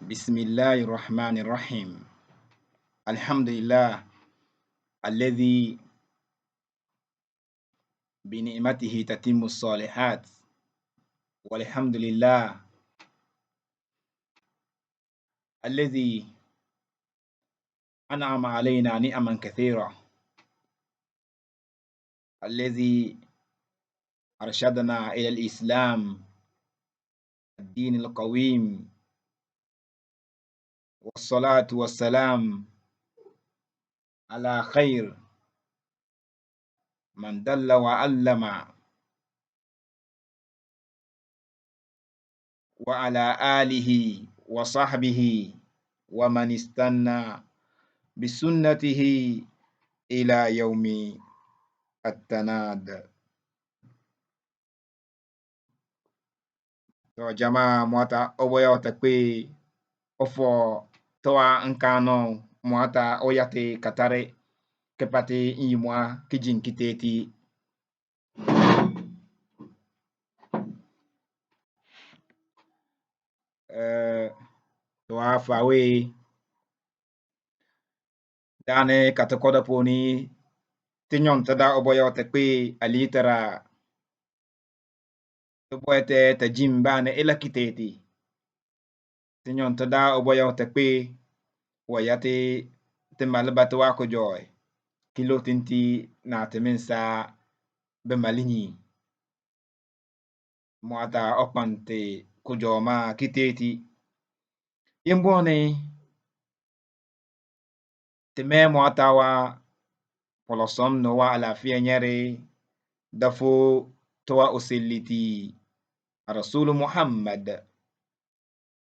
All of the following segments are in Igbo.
بسم الله الرحمن الرحيم. الحمد لله الذي بنعمته تتم الصالحات، والحمد لله الذي أنعم علينا نعما كثيرة، الذي أرشدنا إلى الإسلام الدين القويم، والصلاة والسلام على خير من دل وعلم، وعلى آله وصحبه ومن استنى بسنته إلى يوم التناد. To jamaa mwata oboya otakpe ofo toa nkano mwata oyate katare kepate inyimwa kijin kiteti toa fawe dane katakoda poni tinyon tada oboya otakpe alitera toboete tajim bane ela kiteti tinyon tada oboya otakpe wayate timalbatu wako joy kilo tinti na timinsa bemalinyi mwata okpante kujoma kiteti imboni time mwata wa polosom no wa alafia nyere dafo towa oseliti rasulu Muhammad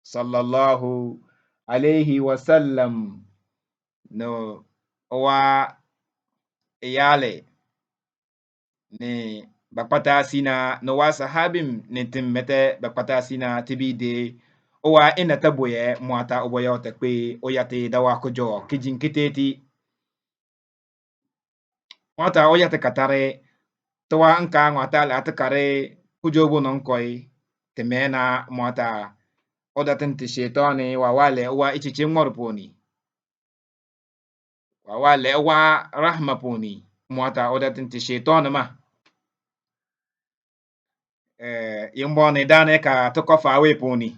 sallallahu alayhi wasallam no wa iyale ni bakpata sina no wa sahabim ni timmete bakpata sina tibide owa ina taboye mwata oboya otakpe oyate dawa kujo kijin kiteti mwata oyate katare towa nka mwata la atakare kujo bo non koi temena mwata odatin ti shetani wa wale wa ichichi ngorponi wa wale wa rahma poni mwata odatin ti shetani ma yimboni dane ka tukofa awe poni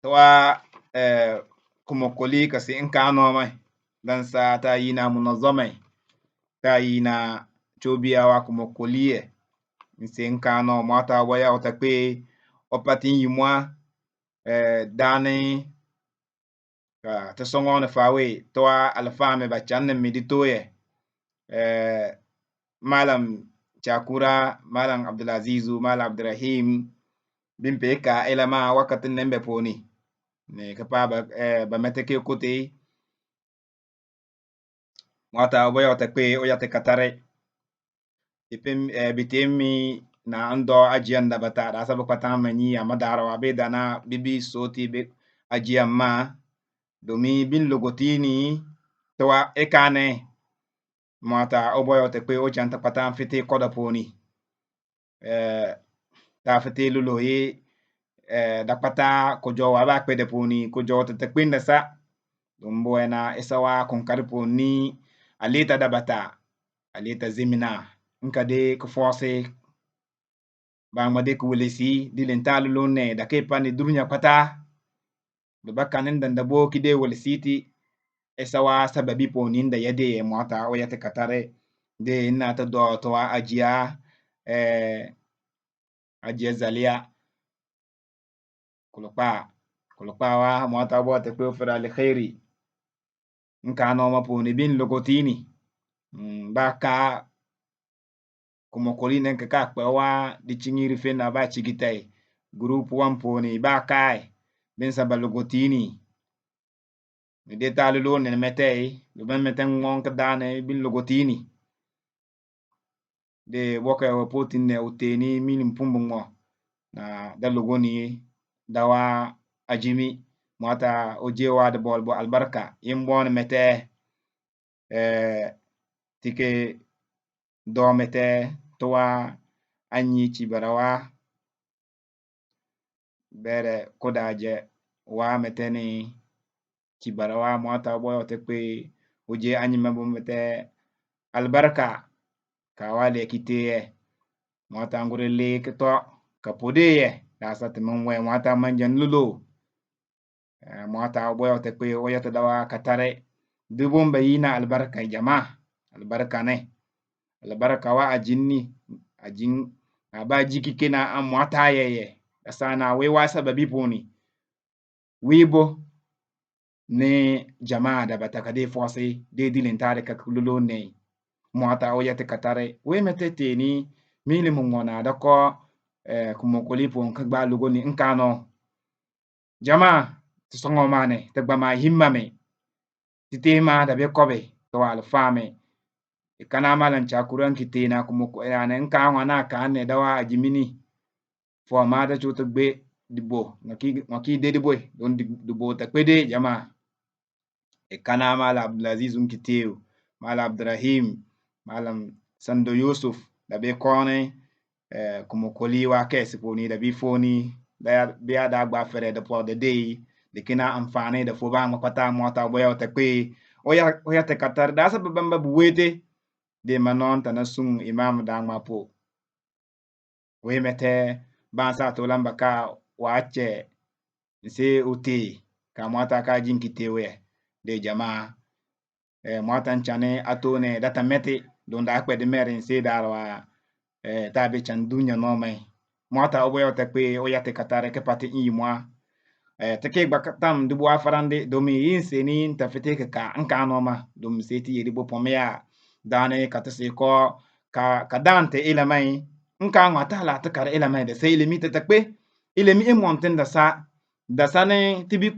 towa kumokoli kasi nka no mai dan sa ta yina munazamai ta yina chobiawa kumokolie nse nka no mwata waya otakpe opatin yimwa dani ka tesongo na fawe towa alfame bachanne miditoye malam chakura malam Abdulazizu malam Abdurrahim bimpe ka elama wakatin nembe poni ne kapa ba meteke kote mwata oboya otakpe oyate katare ipim bitemi na ando ajian da bata da sabu kwata manyi amadara wa be dana bibi soti be ajian ma domi bin logotini towa ekane mwata oboya otakpe o chanta kwata fiti koda poni ta fiti lulo ye da kwata kojo wa ba kpede poni kojo otakpe ndasa domboena esawa konkari poni alita da bata alita zimina nkade ko force bangmade ko welesi dilentalu lonne da ke pani durunya kwata do bakanin dan dabo kide welesiti esawa sababi ponin da yade mwata oyate katare de ina ta do to ajia ajia zalia kulokpa wa mwata bo te ko fera le khairi nka no ma poni bin logotini baka kumokoli nen ka kpe wa di chingiri fe na ba chigitai group 1 poni ba kai bin sa balogotini ni de talu lo ne metei do ben meten ngon ka dane bin logotini de boka wa potin ne uteni minim pumbu ngo na da logoni dawa ajimi mwata ojewa de bolbo albarka yimbon mete tike do mete towa anyi chibarawa bere kodaje wa meteni kibara wa mwata boyo tekpe uje anyi mambo mete albarka ka wale kiteye mwata ngure le kito ka podeye da sat mwe mwata manjan lulu mwata boyo tekpe oya dawa katare dubum bayina albarka jama albarka ne albarka wa ajin aba jiki kina mwata yeye sana we wa sababi puni wibo ne jama'a da bataka de fosi de dilin tare ka kululu ne mwata o yate katare we metete ni mili mungona da ko kumokoli pon ka gba lugo ni nkano jama'a to songo mane te gba ma himma me titema da be kobe to al fame kana malan chakuran kitena kumoko ene nka wana ka ne dawa ajimini fo ma da chuto gbe dibo ngaki de dibo don dibo ta kwede jama'a kana mala Abdulaziz Nkiteu mala Abdurrahim malam Sando Yusuf da be kone kuma koli wa kesi poni da bi foni da biya da gba fere da po de dei de kina amfani da fo ba mapata mota boya ta kwe oya te katar da sa bamba buwete de manon tanasun imam da mapo we mete ban sa to lamba ka wache se uti ka mota ka jinkitewe de jama'a mwatan chane atone data meti donda akpe de merin se darwa tabe chan dunya no mai mwata oboyo te pe oyate katare ke pati imwa te ke gbakatam dubu afarande domi yinse ni tafete ke ka nka no ma dum se ti yedi bo pomya dane katase ko ka dante ila mai nka ngata la te kare ila mai de se ilimi te pe ilimi e monten da sa ne tibi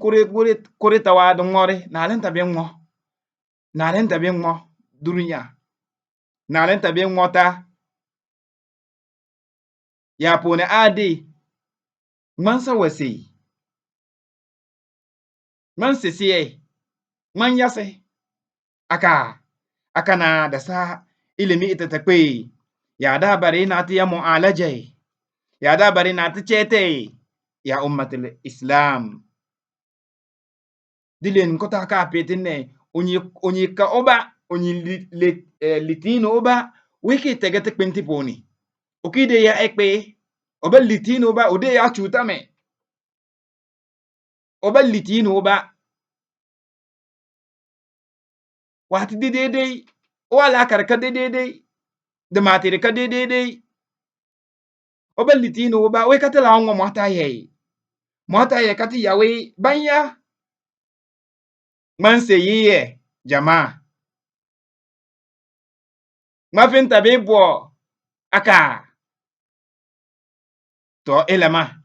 kore tawa do ngore na len tabe ngo na len tabe ngo dunya na len tabe ngota ya pone ade mansa wasi man sisiye man yase akana da sa ilimi ita takwe ya da bari na ta yamu alaje ya da bari na ta chete ya ummatul islam dilen kota ka petin ne onyi ka oba onyi litino oba wiki tegete kwenti poni okide ya ekpe oba litino oba ode ya chuta me oba litino oba wati daidai wala karka daidai da matiri ka daidai oba litino oba we katala ongo mata ye kati yawe banya man se yiye jama mafin tabe bo aka to elema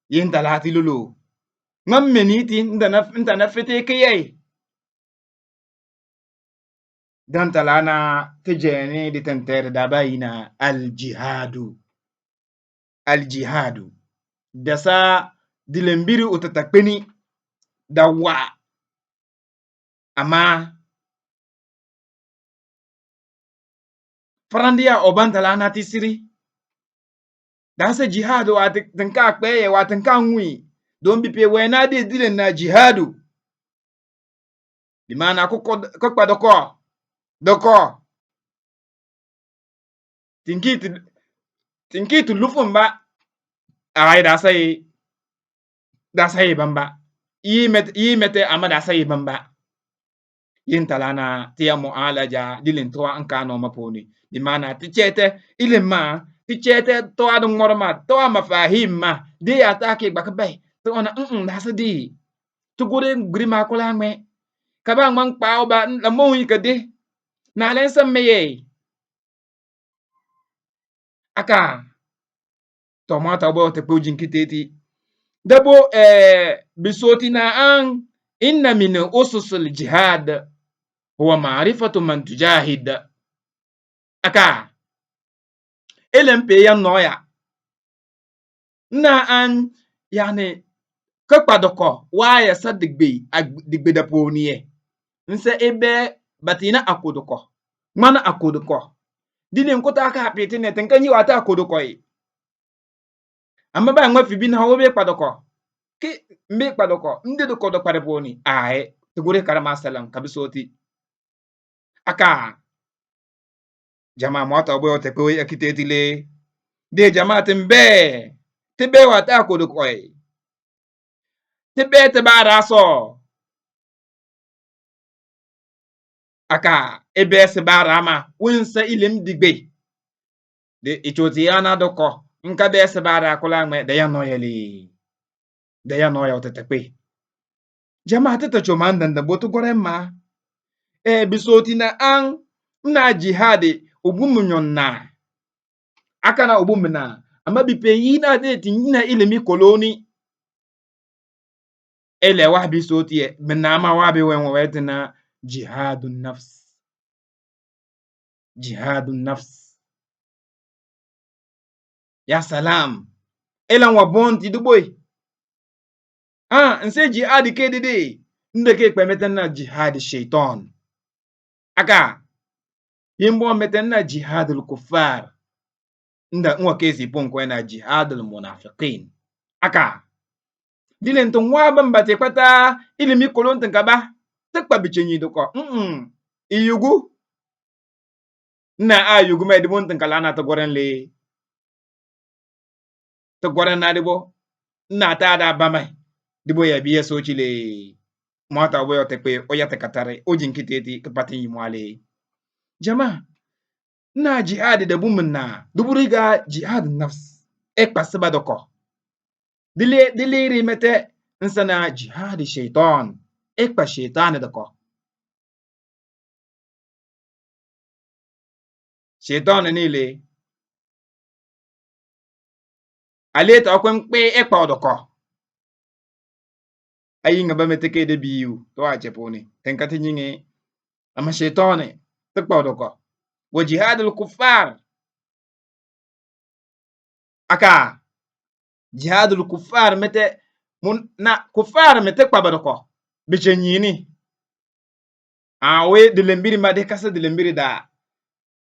yin talati lulu ngam meniti nda na fete kiye dan talana tijeni di tenter da bayina al jihadu da sa dilembiri utatakpeni da wa ama farandiya oban talana tisiri da sa jihadu wa tanka kpeye wa tanka ngui don bi pe wena de dilen na jihadu di mana ko kwa doko tinkitu lufumba ay da sai bamba yi mete ama da sai bamba yin talana tiya mu'alaja dilin to an kano maponi di mana tichete ilima tichete to adu ngorma to mafahim ma de ya ta ke bakbe to ona da sa di to gore grima ko la me ka ba mang pao ba la mo yi ka de na len sam meye aka tomata bo te pujin kiteti dabo bisoti na an inna min ususul jihad huwa ma'rifatu man tujahid aka elempe ya noya na an yani ka kpadoko waya digbe da poniye nse ebe batina akodoko mana akodoko dile nkota aka apitine tenkanyi wata akodoko yi amma ba nwa fibi na wobe kpadoko ki mbe kpadoko ndi do kodo kpare poni ae tugure karama salam kabisoti aka jama mota obo te ko akitetile de jama tembe tebe wata kodo koy tebe te baraso aka ebe se barama winsa ilim digbe de ichoti yana doko nka be se bara kula ngme de ya noyeli de ya noya otetekpe jama tete chomanda nda botu gore ma bisoti na an na jihadi obumunyon na aka na obumna ama bi peyi na de tinina ilimi koloni ele wa bisoti e mna ma wa be wen wetina jihadun nafs ya salam elan wa bonti duboy nse jihad ke dede ndeke kpemeten na jihad shaitan aka yimbo meten na jihadul kuffar nda nwa kesi pon na jihadul munafiqin aka dilen ton wa bambate kwata ilimi kolon tan kaba takpa bichenyi doko iyugu na ayugu me dibon tan kala na to goren le to goren na dibo na ta da bamai dibo ya biye sochi le mata obo te pe o ya te katare o jinkiteti kapatin yimwale jama na jihad da bumunna duburiga jihad nafs pasaba doko dile rimete nsana jihad shaitan pa shaitan doko shaitan nile aleta okwen pe pa doko ayi nga ba meteke de biu to a cheponi tenkati nyinge ama shaitan pa doko wa jihadul kuffar aka jihadul kuffar mete na kuffar mete kwa badoko bichenyini awe de lembiri ma de kasa de lembiri da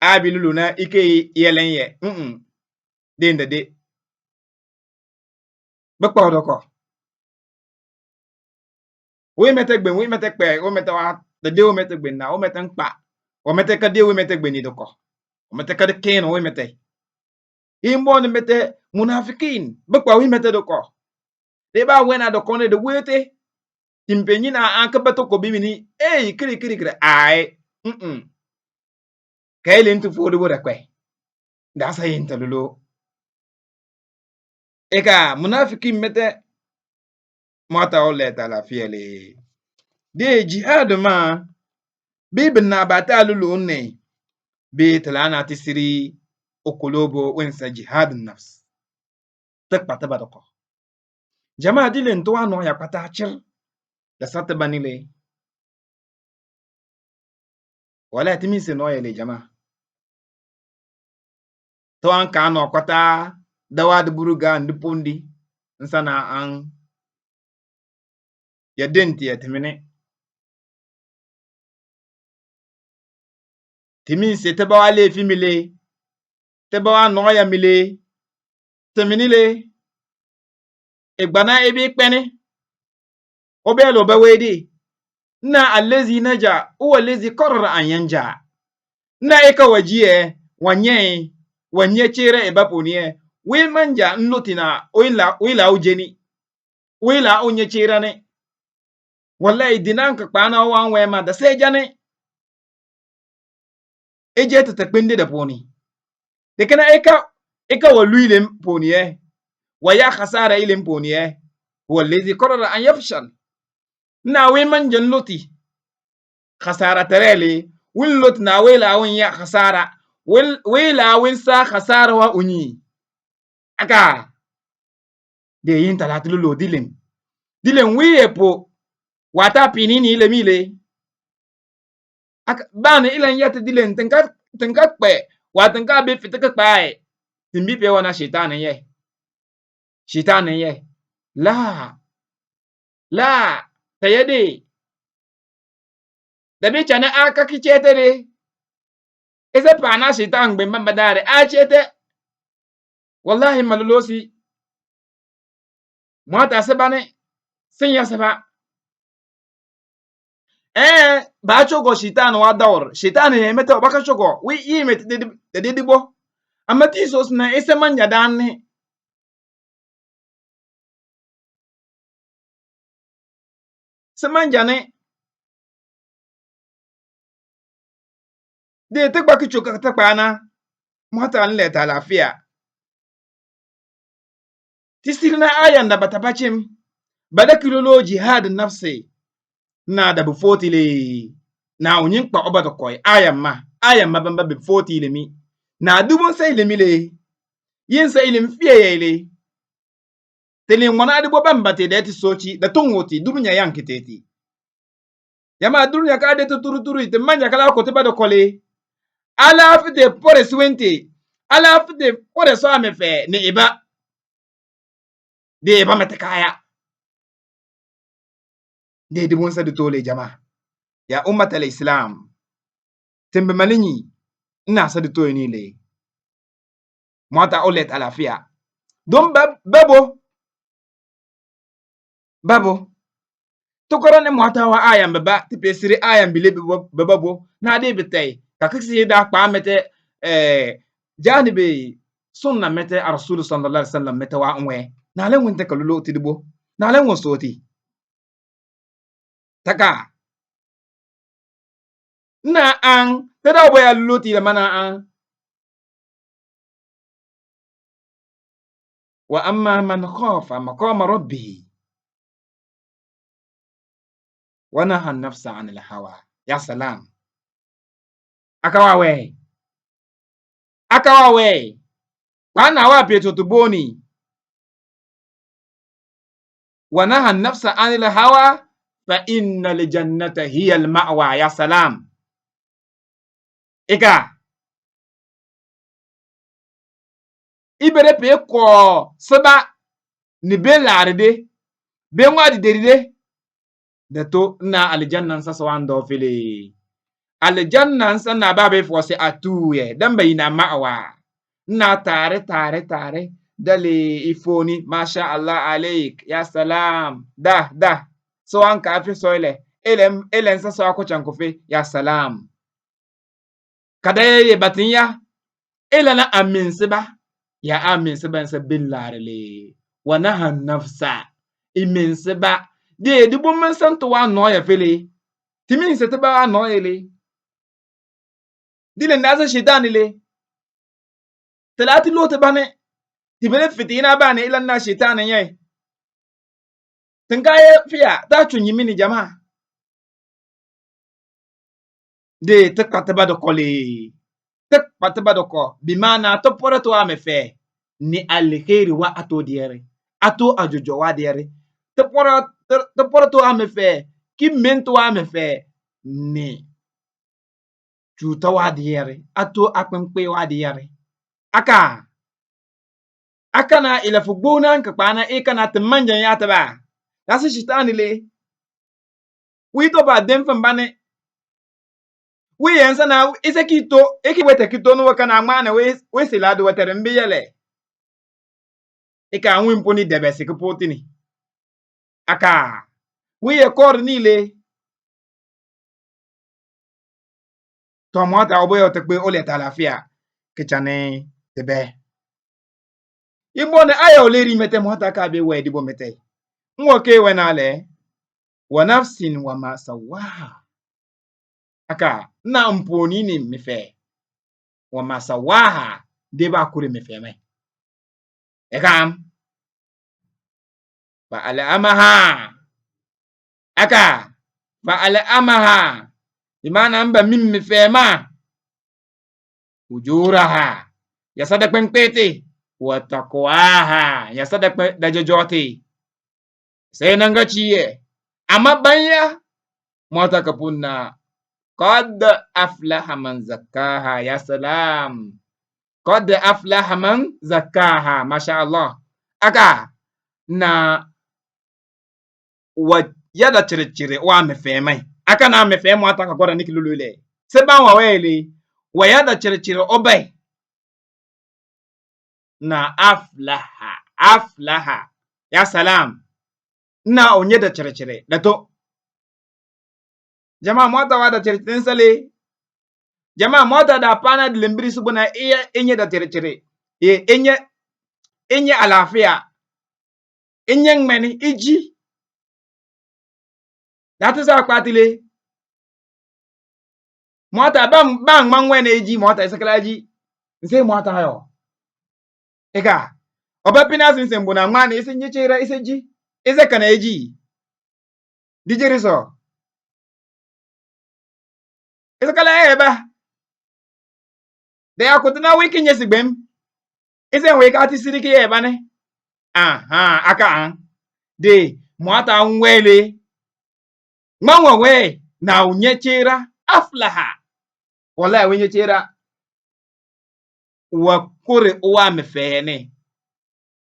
abilulu na ike yelenye de ndade bakwa badoko we mete gben we mete pe we mete wa de we mete gben na we mete npa we mete ka de we mete gben ni doko we mete ka de ken we mete imbo ne mete munafikin bakwa we mete doko de ba wena doko ne de wete timpenyi na ankabato ko bimini kiri ai kaile ntu fo de wora kwe da sa yin talulo eka munafikin mete mata ole ta la fiele de jihad ma bibin na bata lulu ne be talana tisiri okolobo wensa jihad nafs tak pata badoko jama dilen to ano ya pata chir da sata banile wala timi se no yele jama to an ka no kwata dawa de buruga ndipondi nsana an ya denti ya timine timi se te bawa le fimile te bawa no ya mile teminile egbana ebi pene obelo bawedi na allazi naja huwa allazi qarrara an yanja na eka wajie wanye chere ebaponie we manja nlotina oila ujeni wila onye chere ne wallahi dinanka kpana wanwe ma da sejane eje tete kpende da poni de kana eka waluile ponie waya khasara ile ponie huwa allazi qarrara an yafshal na we manja nloti khasara tereli win lot na wela won ya khasara wela win sa khasara wa unyi aka de yin talatu lo dilen wiye po wata pinini ile mile aka bana ilan yata dilen tenka pe watanka be fitaka pae timbi pe wana shaitan ye la tayade dabi chana aka kichetere ese pana shaitan gbe mambadare achete wallahi malolosi mwata sebane sin ya saba ba chogo shitan wa dawr shitan ne meta baka chogo wi yi met de dibo amati sos na ese manya dan se manja ne de te baki choka ta pana mata an le ta lafiya tisirna ayan da bata bacim bada kilolo jihad nafsi na da bufotile na unyin kpa oba da koy ayan ma bamba bufotile mi na dubun sai lemi le yin sai lim fiye le telin wana adi bo bamba te da ti soci da tungoti durunya yankiteti yama durunya ka de turu te manja kala ko te bada kole ala fite pore swente ala fite pore so ame fe ni iba de iba mata kaya de dubun sa de tole jama ya ummatal islam tembe malinyi ina sa de to ni le mota olet alafia don babo tokoro ne mota wa ayan baba ti pesiri ayan bile babo na de betay ka kisi da kpa mete janibe sunna mete rasul sallallahu alaihi wasallam mete wa nwe na len wonte kalulo tidibo na len won soti taka na an tada bo ya loti la mana an wa amma man khafa maqama rabbih wa naha an-nafsa 'anil hawa ya salam akawawe wana wa peto tuboni wa naha an-nafsa 'anil hawa fa innal jannata hiya al-ma'wa ya salam ika ibere pe ko seba ni be larde be ngwadi deride da to na aljannan sa sawando fili aljannan sa na babe fo se atuye dan bayina ma'wa na tare dale ifoni masha Allah alaik ya salam da so an ka fi soile elen sa so akocan kofe ya salam kada ye batinya elana amin siba ya amin siba sa billarle wa naha nafsa imin siba de dibo man santo wa no ya fele timin se te ba no ele dile ndaza shaitan le talati lote bane tibele fitina bane ilan na shaitan ye tinkaye fiya ta chunyi mini jama de te kataba do kole te kataba do ko bi mana to pore to ame fe ni alkhairi wa ato diere ato ajojo wa diere te pore to ame fe ki mento ame fe ni cuta wa diere ato akpenkpe wa diere aka na ila fugbona nka kpana ikana temanja ya taba lasi shitani le wi to ba dem fambane wi yensa na ise kito eki wete kito no kana ngmana we silado wetere mbiyele ika nwin poni debe sikupotini aka wi ye kor nile to mota oboyo tekpe ole talafia kichane tebe igbone aya oleri mete mota ka be we dibo mete nwoke we na ale wa nafsin wa ma sawaha aka na mponi ni mefe wa ma sawaha deba kure mefe me ekam fa alamaha aka fa alamaha imana mba mim mefe ma ujuraha ya sada kwenkpete wa taqwaha ya sada da jojoti sai nan gaciye amma banya mota kapunna qad aflaha man zakkaha ya salam qad aflaha man zakkaha masha Allah aka na wa yada cire wa mefemai aka na mefemo ata ka gora nikilulule se ba wa wele wa yada cire obay na aflaha ya salam na onye da cire da to jama mota wa da cire sale jama mota da pana da limbiri su buna iya enye da cire enye alafiya enye ngmeni iji datu sa kwatile mota bang mangwene iji mota isakala ji nse mota yo ega obapina sinse mbuna ngmani ise nyechera ise ji ise kana eji dijeriso isakala eba de akutuna wiki nyesigbem ise we ka tisiri ki eba ne aha aka de mota nwele ngwanwe na unyechera aflaha wallahi wenyechera wa kore uwa mefene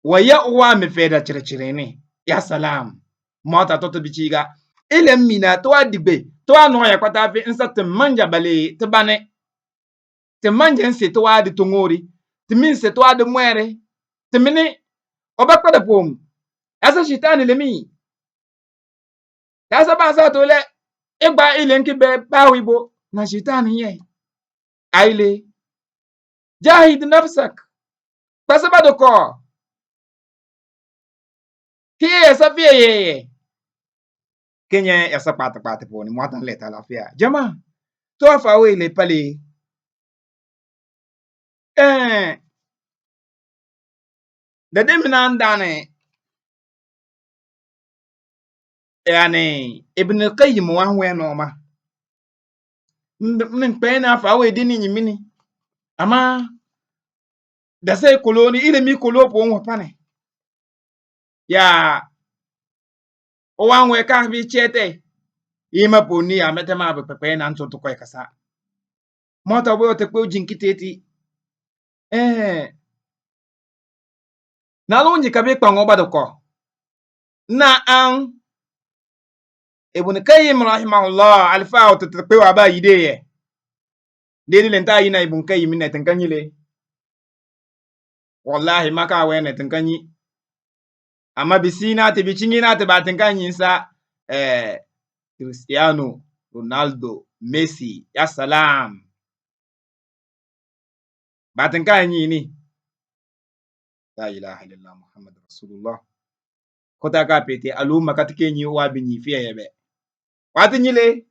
wa ya uwa mefeda chirechirene ya salam mota toto bichiga ile mina to adigbe to ano ya kwata fi nsa temanja bale tebane temanja nse to adi tongori teminse to adi mwere temini obakpada pom asa shitani lemi asa ba sa to le igba ile nkibe bawibo na shitani ye aile jahid nafsak pasabado ko hiye safia yeye kenye ya sapata poni mwatan leta lafia jama to afawe ile pale da demina ndane yani ibn qayyim wa hwe no ma min pena afawe dini nyimini ama da sai koloni ile mi kolo po won pane ya o wa hwe ka bi chete ima poni ya metema be pepe na nto to ko kasa mota bo te pe jinkiteti na lunji kabe kpango badoko na an ibn qayyim rahimahullah alfa to te pe wa ba yideye dedi lenta yina ibn qayyim ne tankanyile wallahi maka we ne tankanyi amma bisina te bicingina te ba tankanyi sa Cristiano Ronaldo Messi ya salam ba tankanyi ni la ilaha illallah muhammad rasulullah kota ka pete aluma katike nyi wa binyi fiye yebe wati nyile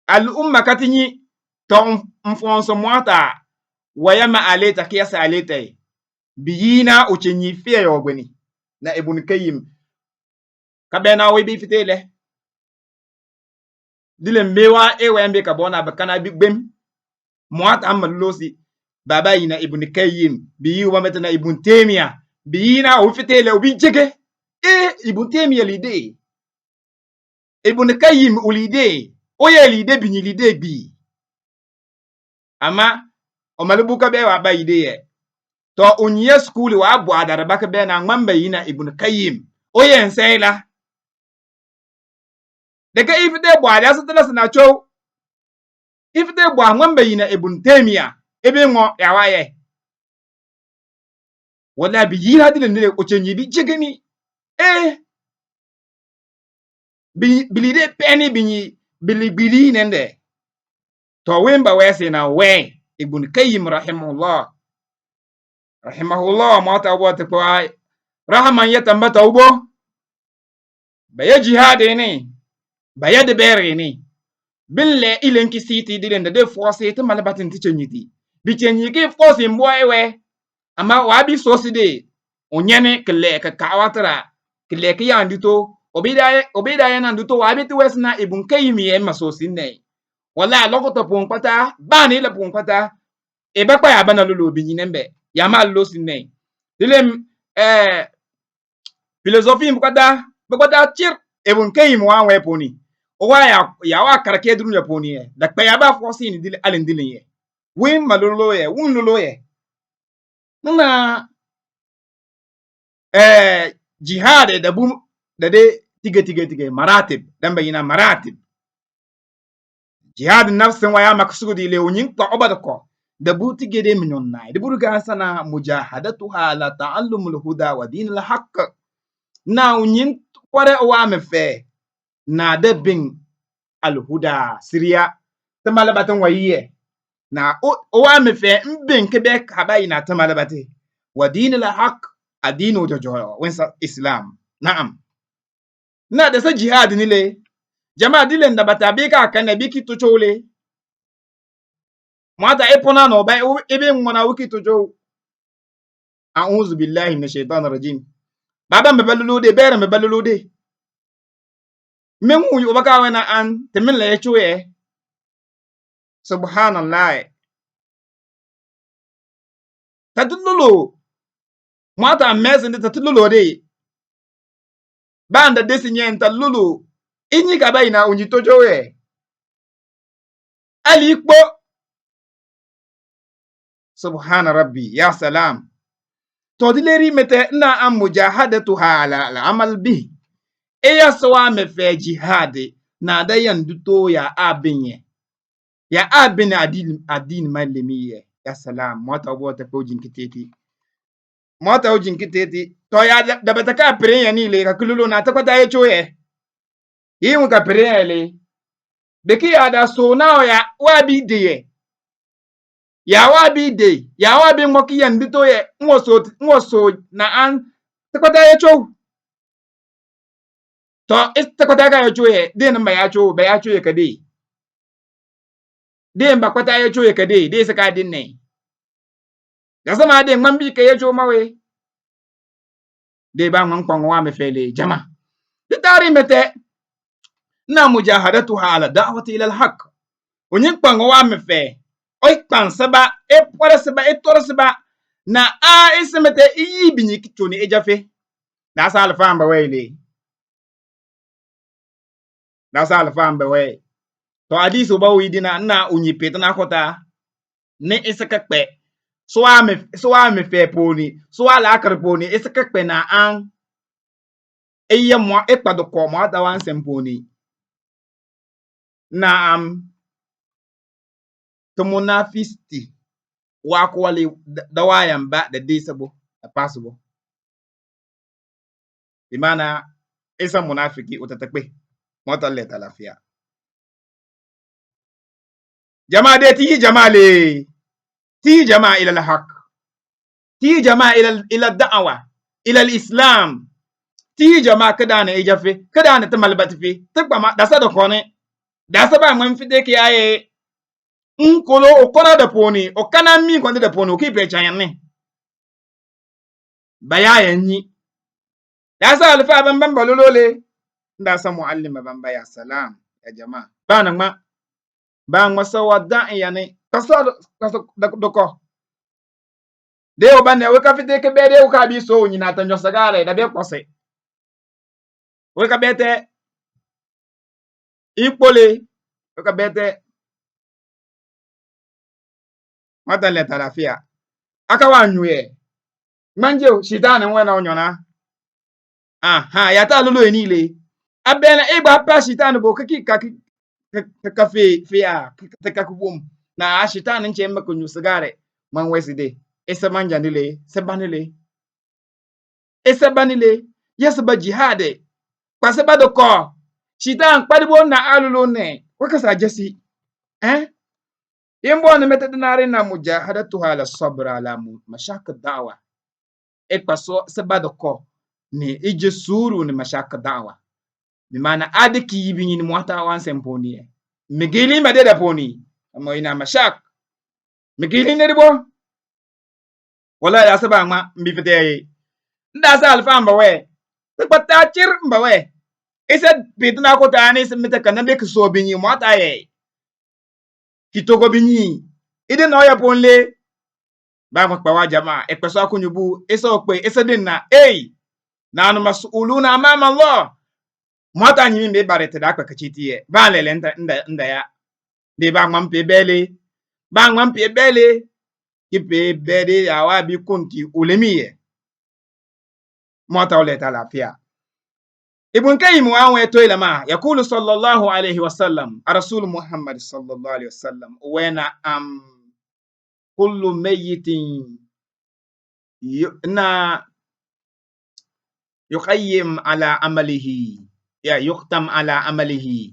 al'umma katinyi to mfonso mwata wayama aleta kiasa aleta biyina uchenyi fiye yogweni na ibn qayyim kabena we bi fitele dile mbewa ewe mbe kabona bakana bigbem mwata amalosi baba yina ibn qayyim biyi wa meta na ibn taymiya biyina o fitele obi jege ibn taymiya lide ibn qayyim ulide oye lide binyi lide bi ama o malubuka be wa ba ide ye to onye school wa abu adara baka be na ngmamba yina ibn qayyim oye nsela daga ifite bo ada sutala sina chow ifite bo ngmamba yina ibn taymiya ebe ngo yawaye wala bi yira dile ne o chenyi bi jegeni bilide peni binyi bili nende to wemba wese na we ibn qayyim rahimahullah mata wata kwa rahman yatambata ubo baya jihad ne baya de bere ne bille ilenki siti dilende de force te malabatin ti chenyiti bi chenyiki force mboewe ama wabi soside onyene kle ka kawatra kle ki yandito obida yana ndito wabi ti wesna ibn qayyim ye masosin ne wala lokoto pon pata bani le pon pata e bakpa ya bana lolo bi nyinembe ya ma lo sinne dilem philosophie mbukada chir ibn qayyim wa we poni o wa ya wa karake duru ya poni e da pa ya ba fosi ni dile alen dile ye win malolo ye wun lolo ye na jihad da bum da de tige maratib dan bayina maratib jihad nafsin wa ya maksudi le unyin to obadako da buti gede minyon nai da burga sana mujahadatuha la ta'allumul huda wa dinil haqq na unyin kware wa me fe na de bin alhuda siriya tamalabatan wayiye na wa me fe mbin kebe kabai na tamalabate wa dinil haq adinu jojo wensa islam na'am na da sa jihad ni le jama'a dilen da bata bi ka kan bi ki to chole mata epona no ba ibe ngona wiki to jo a'udhu billahi minash shaitanir rajim baba me balulude bere me balulude men wu baka wana an temin la yachuye subhanallah tatululu mata mesin tatululu de banda desinyen talulu inyi ka baina unyi to joye ali ikpo subhana rabbi ya salam to dileri mete na am mujahadatuha ala amal bi eya sawa me fe jihad na da yanduto ya abinye ya abin adin malemiye ya salam mota bota ko jinkiteti mota jinkiteti to ya da bata ka pren ni le ka kululu na ta kwata ya choye yi mu ka pren le beki ya da so na ya wabi de ya wabi de ya wabi moki yanduto ye ngoso na an ta kwata ya chow to ita kwata ka ya choye de nan ba ya choye ka de ba kwata ya choye ka de saka din ne da sama de man bi ka ya cho mawe de ba man kwan wa me fele jama de tari mete na mujahadatuha ala da'wati ila alhaq onyin kwan wa me fe oi kwan saba e pore saba e tore saba na a ismete iyi binyi kitoni ejafe da sa alfa amba wele da sa alfa amba we to hadisu ba wi dina na onyi petna kota ne isaka kpe soa me fe poni soa la akar poni isaka kpe na an eye mo ekpado ko mo da wan semponi na to munafisti wa ko wale da wayan ba da disabo da possible bi mana isa munafiki utatakbe mota le talafia jama'a de ti jama'a ila alhaq ti jama'a ila da'wa ila alislam ti jama'a kada ne ejafe kada ne tamalbati fi takba da sa da kone da sa ba man fide ke aye nkolo okona da poni okana mi kwande da poni okipe chanyanne baya yanyi da sa alfa ban balolole da sa muallima ban baya salam ya jama'a bana ma ba ngwasawa da yani kaso da doko de o banne we ka fide ke be de o ka bi so nyina tanyo sagare da be kose we ka bete ipole we ka bete mata le talafia aka wa nyuye manje shitani wena onyona aha ya ta lulu enile abena igba pa shitani bo kaki ka fe a ka kubum na shitani nche mako nyu sigare man weside esa manja nile sebanile yesba jihade kwa sabado ko shitan kpadibo na alulu ne wakasa jesi imbo na metadinare na mujahadatuha ala sabra ala mashaka da'wa ekpaso sabado ko ni ije suru ni mashaka da'wa bimana adiki yibini ni mwata wan semponi migili madeda poni amo ina mashak migili neribo wala ya saba ma mbifete nda sa alfa mbawe takpata chir mbawe isa pitna ko tani simita kanande kiso binyi mwata ye kitoko binyi ide no ya ponle ba mo kwa jamaa ekpeso akunyubu isa okpe isa dinna nanu mas'uluna amama Allah mwata nyimi me barete da kwa kachitiye ba lele nda ya de ba ngwampe bele kipe bede ya wabi kunti ulemiye mwata ole talafia ibn kayyim wa weto ilama yakulu sallallahu alayhi wasallam rasul muhammad sallallahu alayhi wasallam wena kullu mayyitin na يقيم على عمله يختم على عمله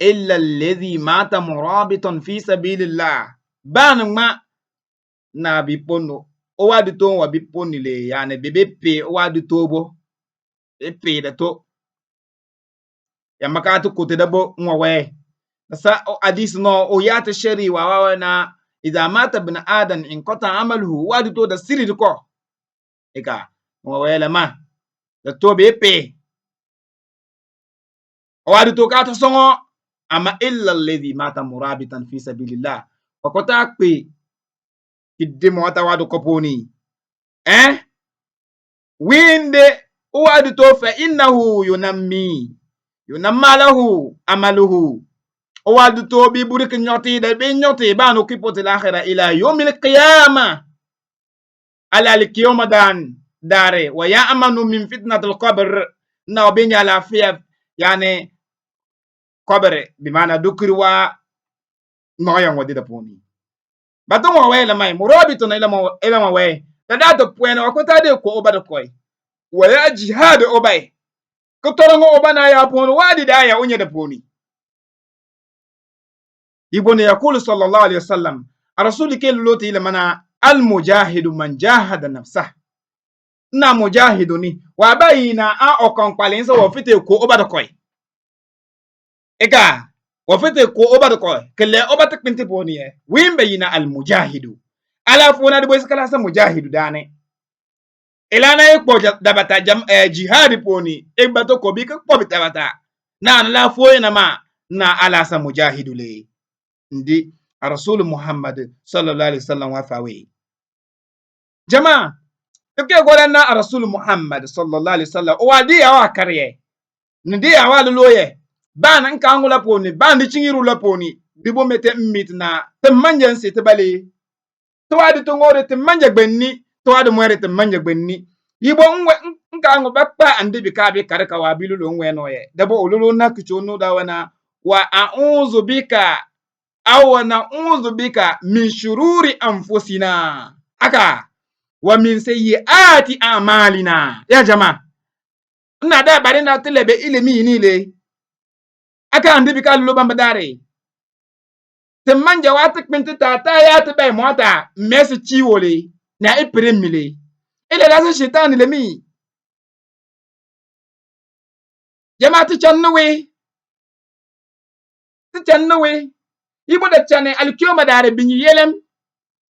إلا الذي مات مرابطا في سبيل الله بان ما na bipono o wadi to wa biponi le yani bebepe o wadi tobo epe da to ya makatu kote dabo nwawe sa hadis no o yata shari wa na idha mata ibn adam in qata amaluhu wadi to da siri ko eka nwawe la ma da to bepe o wadi to ka to songo ama illa alladhi mata murabitan fi sabilillah o kota pe kidde mo wata wadu koponi winde o wadi to fa innahu yunamma lahu amaluhu o wadi to bi burik nyoti de be nyoti ba no kipote l'akhirah ila yawmil qiyamah ala al-qiyamah dan dare wa ya'manu min fitnatil qabr na be nyala fiya yani qabr bi mana dukriwa noyan wadi da poni baton wa wela mai murabitun ila ma we da to puena wa kota de ko obada koy wa ya jihad obay ko torongo obana ya pono wadi da ya unye da poni ibn yaqulu sallallahu alaihi wasallam rasul ke loti ila mana al mujahidu man jahada nafsah na mujahidu ni wa bayina a okon kwalin so wo fite ko obada koy ega wo fite ko obada koy kele obata pinti poni wimbe yina al mujahidu ala fona de boys kala sa mujahidu dane ilana ekpo dabata jihad poni egbato ko bi ko bitabata na la foye na ma na ala sa mujahidu le ndi rasul muhammad sallallahu alaihi wasallam wa fawe jama ke goran na rasul muhammad sallallahu alaihi wasallam o wadi ya wa kariye ndi ya wa loye bana nka angula poni bandi chingiru la poni dibo mete mmit na te manjan se te bale to wadi to ngore te manja gbenni to wadi mwere te manja gbenni yibo nka angu bakpa ande bi ka bi karaka wa bilu lo nwe noye dabo olulu na kucho no da wana wa a'udhu bika aw na'udhu bika min shururi anfusina aka wa min sayyiati a'malina ya jama na da bari na telebe ilimi ni le aka ande bi ka lo bamba dare te manja wata kpinti ta ya te bai mota mesi ciwo le na ipirin mile ile da shaitan le mi jama ti channuwe ibo da chane alkiyoma dare binyi yelem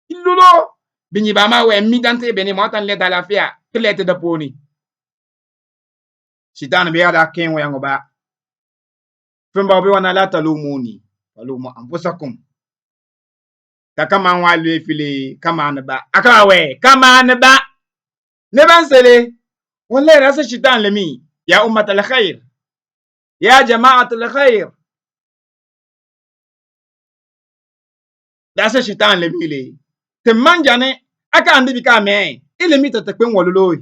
illulo binyi ba ma we mi dante beni mota le da lafiya klete da poni shaitan be ada ken we ngoba fumba be wana la talumuni walumu anfusakum ta kama wale fili kama anba akawe kama anba ne bansele wallahi rasa shitan lemi ya ummatul khair ya jama'atul khair rasa shitan lemi le te manjane aka andi bika me ile mi tatakwen wololo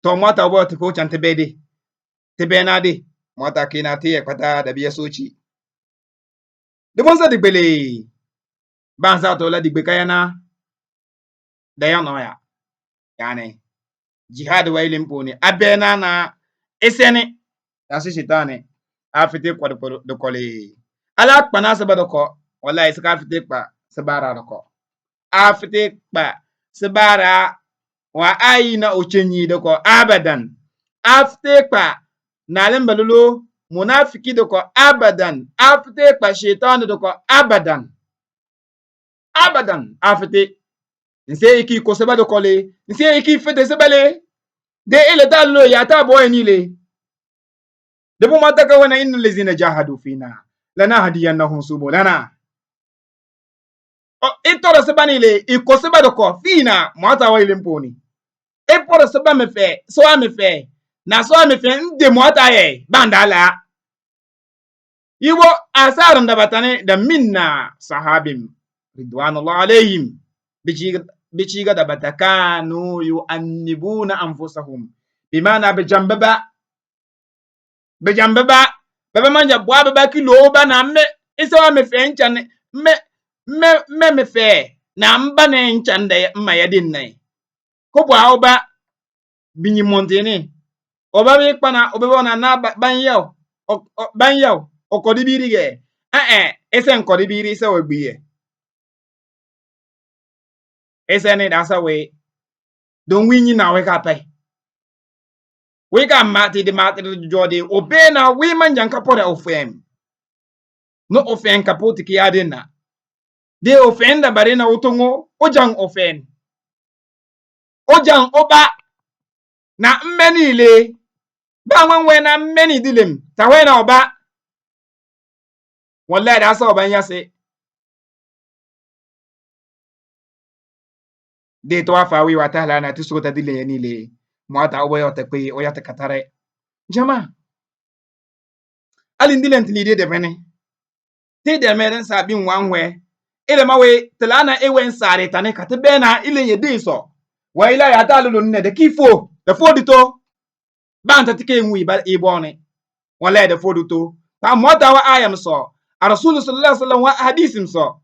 to mata bo to ko chante bede te benade mata kina te kwata da biya soci de bonsa de bele bansa to la digbe kayana da yana ya yani jihad wa ile mponi abena na esene asi shitane afite kwa de kole ala kpana sabado ko wallahi iska afite kpa sabara ko afite kpa sabara wa aina ochenyi de ko abadan afite kpa na lembalulo munafiki de ko abadan afite kpa shaitan de ko abadan afite nse iki ko sabado kole nse iki fete sebale de ile dallo ya ta boy ni le de bu mata ka wana innal ladzina jahadu fina lana hadiyannahum subulana o itora sebani le iko sebado ko fina mata wa ile mponi e pora seba me fe so a me fe na so a me fe nde mata ye bandala iwo asaran da batane da minna sahabim ridwanullah alaihim biciga da batakanu yu'annibuna anfusahum bimana bejambaba baba manja bwa baba kilo ba na me isa me fe nchane me fe na mba ne nchande mma ya dinne ko bwa oba binyi montene oba be kpana obe na banyaw okodibiri ge esen kodibiri se ogbiye esen da sa we don winyi na we ka pai we ka mati de jode obe na we man janka pore ofem no ofen kapoti ki adena de ofen da bare na utongo ojang ofen ojang oba na mmeni ile ba nwanwe na mmeni dilem tawe na oba wallahi da sa oban yase de to afa wi wata la na tiso ta dile yani le mwata obo yote pe o yata katare jama alin dilen tilide de bene te de meren sa bin wanwe ile mawe tlana ewen sare tane katbe na ile ye de so wa ila ya ta lulu ne de kifo de fodito banta tike nwi ba ibone wallahi de fodito ta mwata wa ayam so rasul sallallahu alaihi wasallam wa hadisim so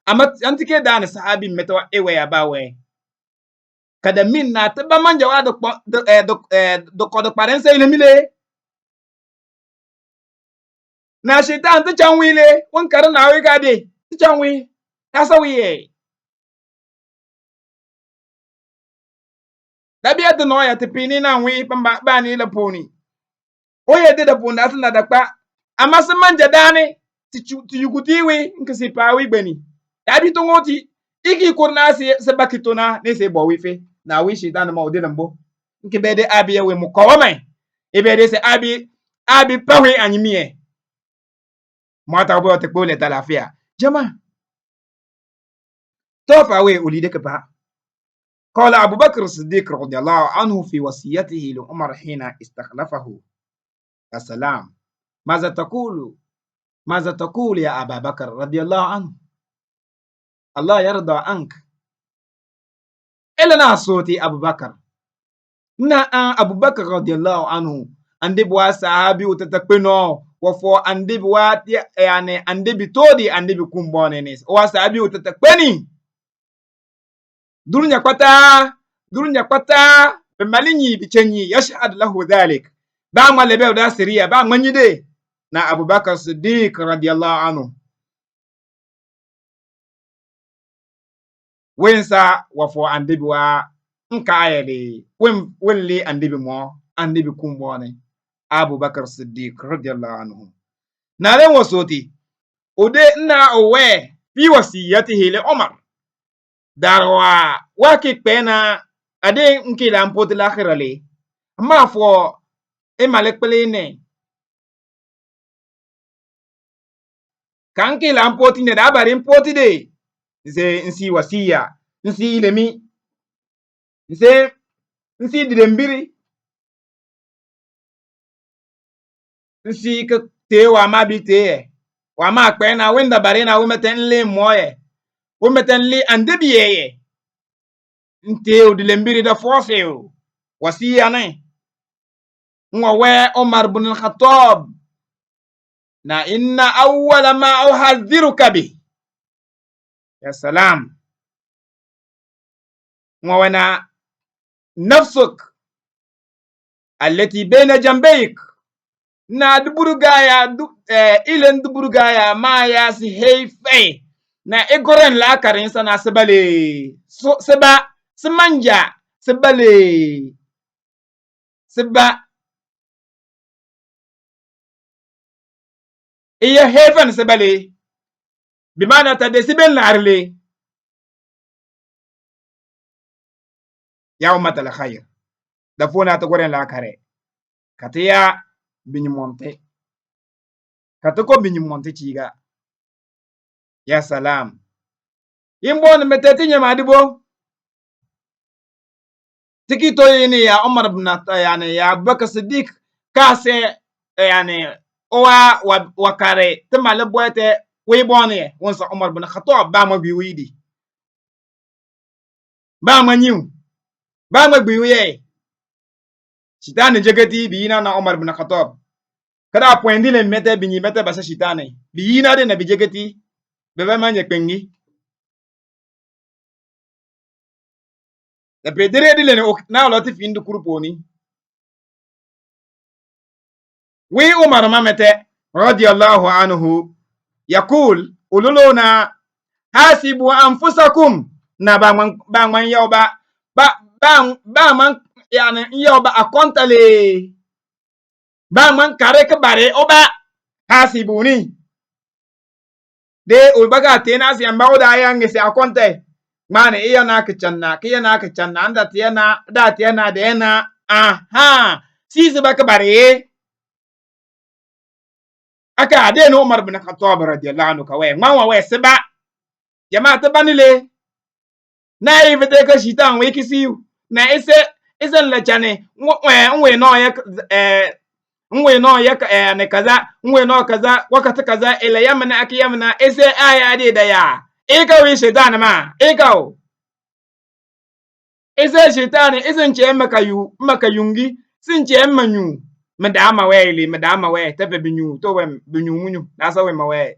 amat antike dane sahabi metawa ewe ya bawe kada min na taba manja wa do ko do parense ile mile na shaitan ta chanwile won kar na wi gade ta chanwi ta sawiye dabiya to no ya tipini na wi pamba bani la poni o ye de da punda tana da pa amma sun manja dane ti yugutiwi nkisi pawi gbeni dabi to ngoti iki kurna se bakitona ne se bo wi fe na wi shaitan ma ode lambo nke bede abi we mu kowame e bede se abi pawi anyimie mwata obo te kpole ta lafiya jama tofa we ulide ke ba قال أبو بكر الصديق رضي الله عنه في وصيته لعمر حين استخلفه يا سلام ماذا تقول يا أبا بكر رضي الله عنه الله يرضى عنك إلا صوتي أبو بكر نا أبو بكر رضي الله عنه عندي بوا صحابي وتتكبنو وفو عندي بوا يعني عندي بتودي عندي بكون بونينيس وصحابي وتتكبني durunya kwata be malinyi bichenyi yashhad lahu dhalik ba malebe da siriya ba manyide na Abubakar Siddiq radiyallahu anhu wensa wafo andibi wa nka ayede wenli andibi mo andibi kumbone Abubakar Siddiq radiyallahu anhu na len wasoti ode na owe fi wasiyatihi li Umar darwa waki pena ade nke la mpoti la khirale ma fo e malek pelene kanke la mpoti ne da bari mpoti de ze nsi wasiya nsi ilemi nsi dilembiri nsi ke te wa ma bi te wa ma pena wenda bari na wumeten le moye wumeten li ande biyeye nte odilembiri da fose wasiya ne ngwe Umar ibn al-Khattab na inna awwala ma uhadhiruka bi ya salam ngwe na nafsuk allati baina jambayk na duburugaya ilen duburugaya ma ya si heife na egoren la karin sana sebale seba semanja sebale seba iya hefen sebale bimana ta de sibel narle yawmat al khair da fona ta goren la kare katiya binyimonte katoko binyimonte chiga ya salam imbon meteti nyama adibo tikito yini ya Umar ibn yani ya Abubakar Siddiq kase yani owa wakare temale boete weybone wonsa Umar ibn Khattab ba ma biwidi ba ma nyiw ba ma biwiye shitani jegeti biyina na Umar ibn Khattab kada poindile mete binyi mete basa shitani biyina de na bijegeti bebe manye pengi da pedere dile na loti findu kuruponi wi Umar mamete radiyallahu anhu yakul ululuna hasibu anfusakum na bangman yawba ba man yani yawba akontale ba man kare ka bare oba hasibuni de ulbaga tena si amba oda yange se akonte mane iya na kichanna kiya na kichanna anda tiana da tiana de na aha sisi baka bare aka de no Umar bin Khattab radiyallahu anhu kawe manwa we seba jama'a tabanile na ifete ka shitan we kisiu na ise la chane nwe no ya nwe no ya ne kaza nwe no kaza wakati kaza ila yamna akiyamna ise aya de da ya ika we shitan ma ika o ise shitan ise nche maka yungi sinche manyu madama we tepe binyu to we binyu munyu na sa we ma we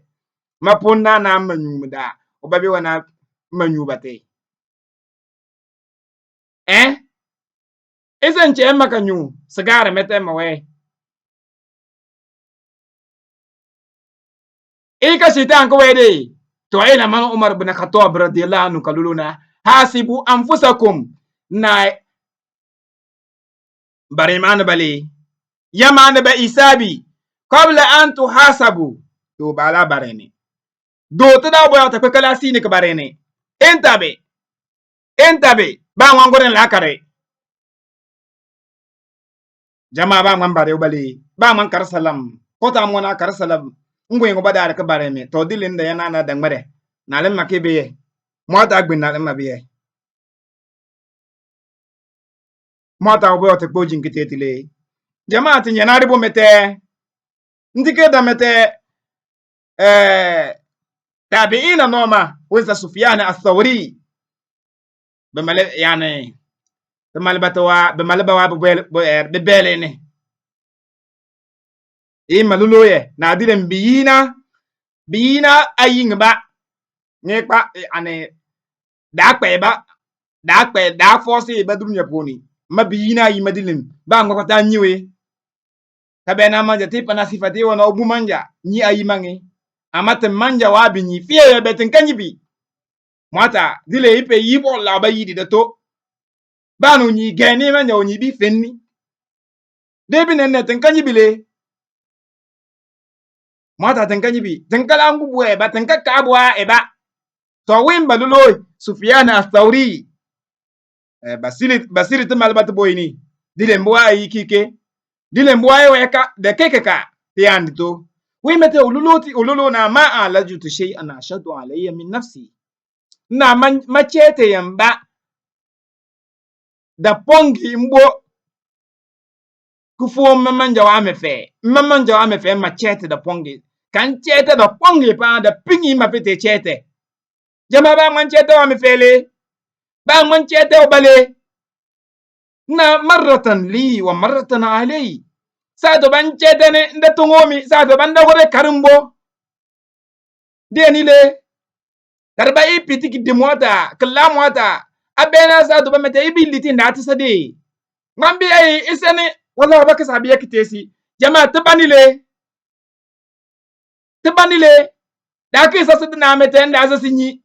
mapunna na manyu mda obabi wana manyu bate ise nche maka nyu sigara mete ma we ika shitan ko we de to ila man Umar bin Khattab radiyallahu anhu kaluluna hasibu anfusakum na bariman bali yamana ba isabi qabla an tuhasabu to bala barene do to da boya ta kala sini ka barene entabe ba wangoren la kare jama ba man bare bali ba man kar salam kota mona kar salam ngwe ngo badare ka bareme to dilin da yana na dangmare na len makebe mota gbin na len mabiye mota obo te pojin kitetile jama tin yana ribo mete ndike da mete tabi'ina noma wasa Sufyan ath-Thawri bemale yani bemale bawa bebelene maluloye na dilen biyina ayingba ngekpa ane da force ba dunya poni mabiyina yi madilim ba ngokota nyiwe tabena manja tipa na sifati wana obu manja nyi ayi mangi amate manja wa binyi fiye betin kanyibi mwata dile ipe yibo la ba yidi da to banu nyi geni manja onyi bi fenni debi nenne tin kanyibi le mwata tin kanyibi tin kala ngubu e ba tin kakka abwa e ba to wimba luloy Sufyan ath-Thawri basiri tumal bat boyni dile mbwa yi kike dile mbwa weka de kekeka tiandi to wimete ululu na ma alajutu shay'an ashadu alayya min nafsi na machete yamba da pongi mbo kufu mamanja wa mefe machete da pongi kan chete da pongi pa da pingi mapete chete jama ba manchete wa mefele ba manchete obale na marratan li wa marratan alay sato ban chete ne nda tungomi sato ban da gore karumbo denile darba ipiti de mota kala mota abena sato ba mete ibiliti nda tsade ngambi ai isene wala ba kasa biya kitesi jama tubanile da ke sasu na mete nda sasinyi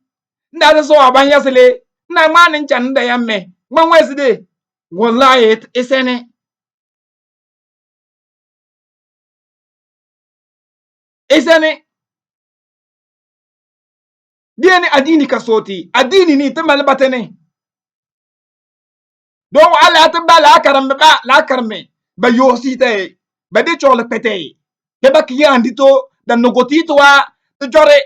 nda so aban yasle na manin chan da yamme man wesde wallahi isene dieni adini kasoti adini ni tumal batene do ala tabala karambe ba la karme ba yosi te ba de chole pete ke ba kiyandi to da nogoti to wa to jore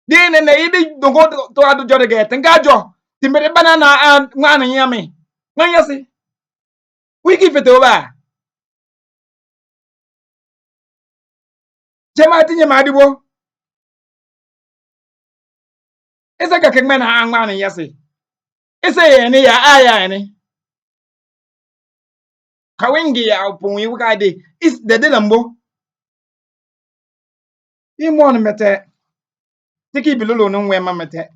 dieni ne ibi dogo to adu jore ge tengajo timere banana an ngana nyame nganyasi wiki fete ba jamaati nyamadi bo ese ga kegmen ha ngana yasi ese ye ni ya aya ni kawengi ya punwi wukade is de lambo imon mete tiki bilolo no nwe ma mete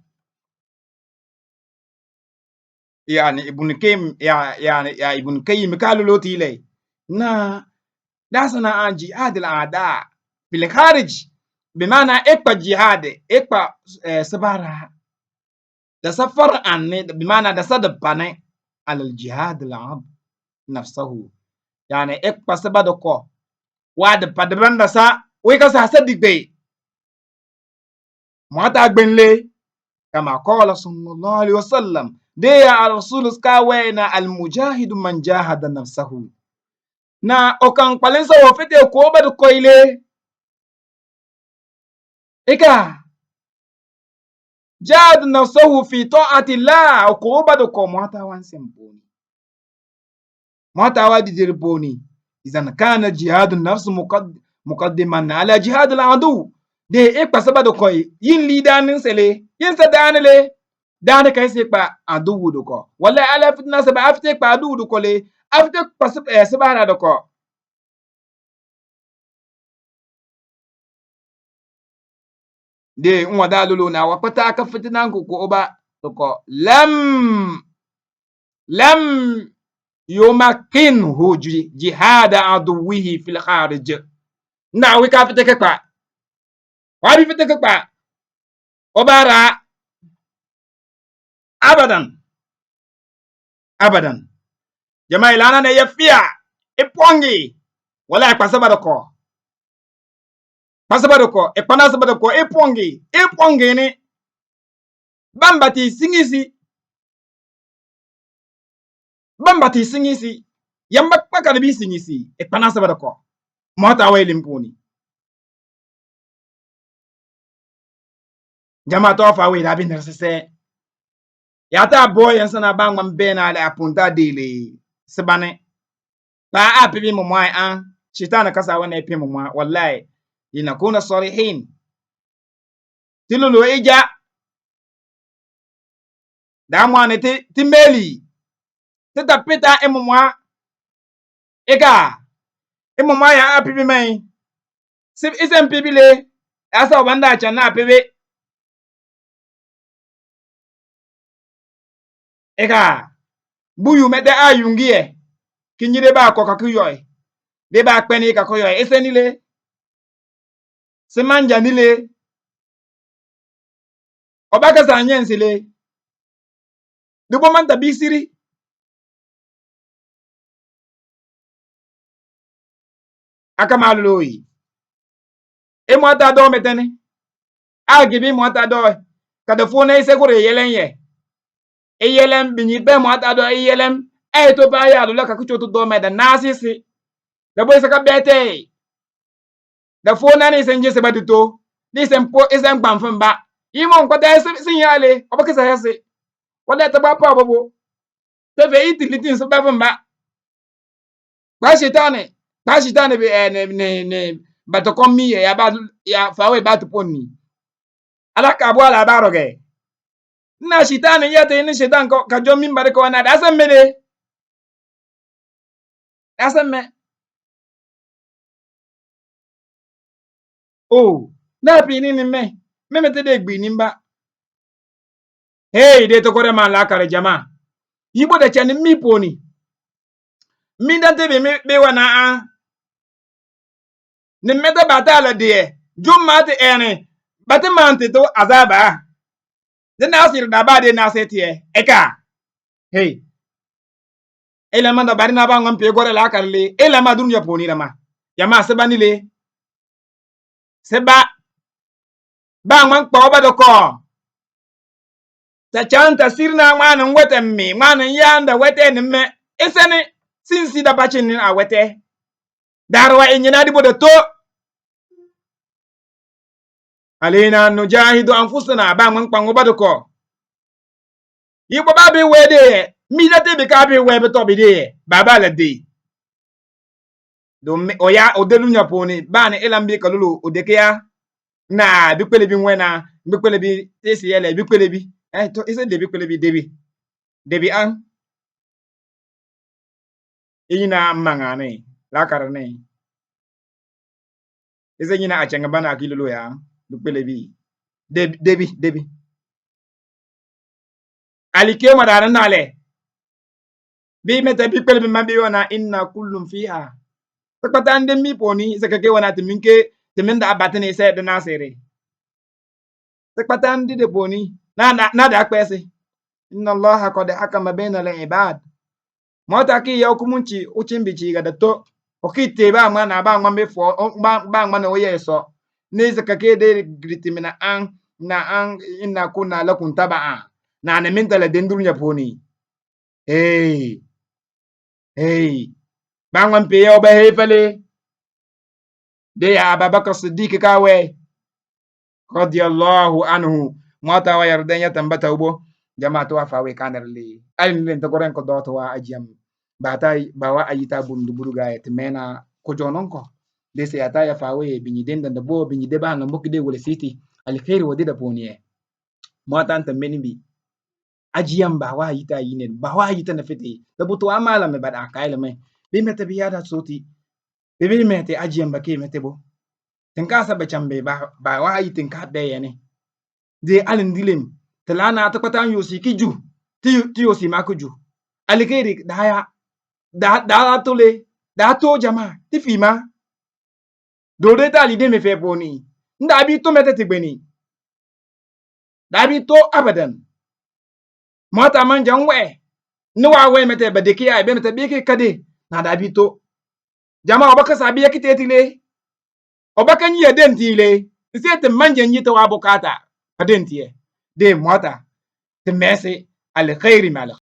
يعني ابن كيم يا ابن كيم قالوا له تيلي نا داسنا عن جهاد الأعداء في الخارج بمعنى إكبا جهاد إكبا سبارة ده سفر عن بمعنى ده صدب بني على الجهاد العام نفسه يعني إكبا سبادكو واد بدبن دسا ويكا ساسدك بي ماتا بنلي كما قال صلى الله عليه وسلم دي يا رسول سكاوينا المجاهد من جاهد نفسه na okan kpalinsa wo fete ko badu koile ika jahad nafsahu fi ta'ati llah ko badu ko mata wan semponi mata wadi dirboni idan kana jihad nafs muqaddiman ala jihad al adu de e pasa badu koy yin lidanin sele yin sadanele dane kay se pa adu wudu ko wala ala fitna sa ba afte pa adu wudu ko le afte pas sabara do ko de nwa dalulu na wapata aka fitina ko oba to ko lam yumakkinhu jihada aduwihi fil kharij na wi ka fiteke pa wa bi fiteke pa obara abadan jama'a ilana ne yafia ipongi wala kwa sabada ko pasabado ko e pana sabado ko ipongi ni bambati singisi yamba kpaka bi singisi e pana sabado ko mota way limpuni jama to fa we da bin sese yata boy en sana bang mam bena ale apunta dele sebane ba apibi mo mai an shitana kasa wana epi mo mai wallahi inakuna salihin tilulu ija da mwane ti meli ti tapita emumwa eka emumwa ya apibi mai sib isem pibile asa wanda chana apibi eka buyu mede ayungie kinyire ba ko kakuyoy de ba peni kakuyoy esenile semanja nile obaka sanyensile dubo manta bisiri akamaloi e mota do metene agibi mota do kada fona isegure yelenye e yelem binyi be mota do e yelem e to ba ya lo ka kucho to do meda nasisi da boy saka bete da fona ni senje se badito ni sempo isen gbamfin ba yimo nkwata sin yale obaka sa yase wala ta ba pa bobo te fe itilitin so ba fun ba ba shitane be ne bato komi ya ba ya fawe ba to ponni alaka abu ala baroge na shitane yate ni shitan ko ka jomin bare ko na da san mene da san me o na pini ni me te de gbi ni ba hey de to kore man la kare jama yibo de chani mi poni mi dan te be wana a ni meta batala de jumma te ene bate mante to azaba de nasir da ba de nasete eka hey ela manda bari na ba ngam pe gore la karle ela ma dunya poni na ma yama sebani le seba ba ngam kpo ba do ko ta chanta sirna ngwana ngwete mi ngwana yanda wete ni me esene sinsi da bachin ni a wete darwa enyina di bodo to alina nujahidu anfusana ba ngam kpango ba do ko yibo ba be wede mi da te be ka be we be to be de baba la de do oya odelunya poni ba ni elambi kalulu odekeya na bi pele bi nwena bi pele bi tesi yele bi pele bi to ise de bi pele bi debi an ina mangane la karane ise nyina achenga bana akilulu ya bi pele bi debi alike madara nale bi meta bi kwel ma bi wana inna kullum fiha takpatan dem mi poni sakake wana timinke timinda abatini se de nasere takpatan di de poni na da kwese inna allaha qad hakama baina al ibad mota ki ya hukumunci uchimbici ga da to okite ba mana ba ngwa fo ba ngwa na oye so ne sakake de gritimina an na an inna kunna lakum tabaa na ne mintala dendunya poni hey ba ngwa pe yo ba hefale de ya ababakar siddiq kawe radiyallahu anhu mota wa yardan ya tambata ubo jama'a to afawe kanarle alin len to goren ko doto wa ajiyam batai bawa ayita bundu buruga et mena ko jonon ko de se ata ya fawe binyi denda da bo binyi de ba no mokki de wala siti al khair wadi da poniye mota anta menibi ajiyam bawa ayita yinen bawa ayita na fiti da butu amala me bada kaile me bi meta bi yada soti bi mete ajiyam ba ke mete bo tin ka sabe chambe ba wa ayitin ka de yene de alin dilem talana ta kwatan yosi kiju ti yosi ma kuju alikeri daya da tole da to jama ti fima do de ta li de me fe boni nda bi to mete tigbeni da bi to abadan mota man janwe ni wa we mete ba de ki ay be mete bi ki kade na da bi to jama obaka sabi yakite tile obaka nyi dentile ise te manje nyi to wa bukata adentiye de mota te mese al khairi mal